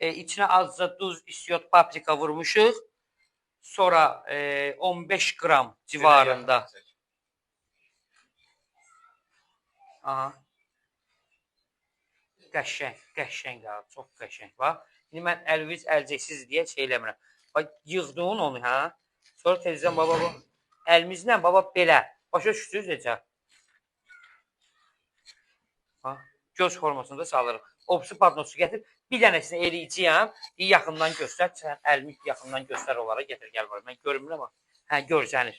İçinə azca duz, istiot, paprika vurmuşuq. Sonra 15 qram civarında. Aha. Qəşəng abi, çox qəşəng. Bax, indi mən əlviz əlcəksiz deyə şey eləmirəm. Bax, yığdın onu, hə? Sonra tezdən baba, əlimizlə baba belə. Başa düşdünüz necə? Ha, göz formasında salırıq. Opsi padnosu gətir. Bir dənəsini eləyəcəyəm. Yaxından göstər. Sən əlimi yaxından göstər onlara gətir, gəl bura. Mən görmürəm amma. Hə, görsənir.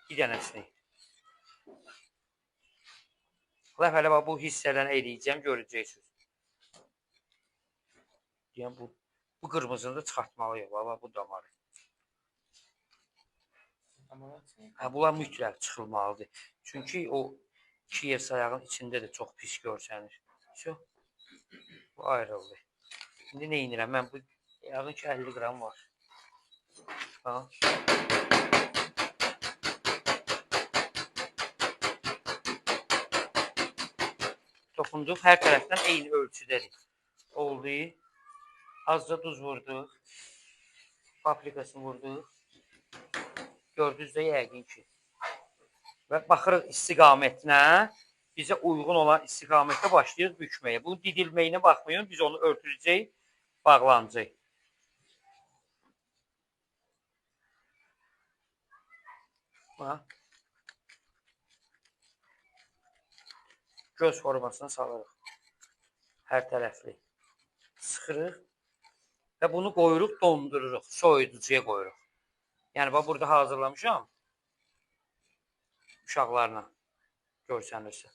Bir dənəsini. Hələ bax, bu hissələni eləyəcəm, görəcəksiniz. Yəni, bu qırmızını da çıxartmalıyıq. Bax, bu damarı. Hə, bunlar mütləq çıxılmalıdır. Çünki o Kiyev sayağın içində də çox pis görsənir. Bu ayrıldı. İndi nə edirəm? Mən bu yağın ki 50 qram var. Ha. Toxunduq. Hər tərəfdən eyni ölçüdədir. Oldu. Azca duz vurduq. Paprikasını vurduq. Gördünüz də yəqin ki. Və baxırıq istiqamətinə. Bizə uyğun olan istiqamətdə başlayırıq bükməyə. Bu didilməyinə baxmayın. Biz onu örtüləcək, bağlanacaq. Göz formasına salırıq. Hər tərəfli. Sıxırıq. Və bunu qoyuruq, dondururuq. Soyuducuya qoyuruq. Yəni, bax, burada hazırlamışam. Uşaqlarla görsənirsə.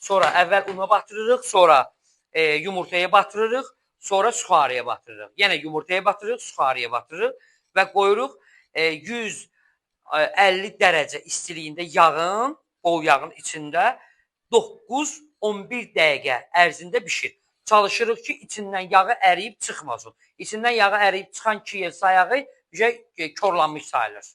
Sonra əvvəl una batırırıq, sonra yumurtaya batırırıq, sonra suxariyə batırırıq. Yəni, yumurtaya batırırıq, suxariyə batırırıq və qoyuruq 150 dərəcə istiliyində yağın, bol yağın içində 9-11 dəqiqə ərzində bişir. Çalışırıq ki, içindən yağı əriyib çıxmasın. İçindən yağı əriyib çıxan Kiyev sayağı korlanmış sayılır.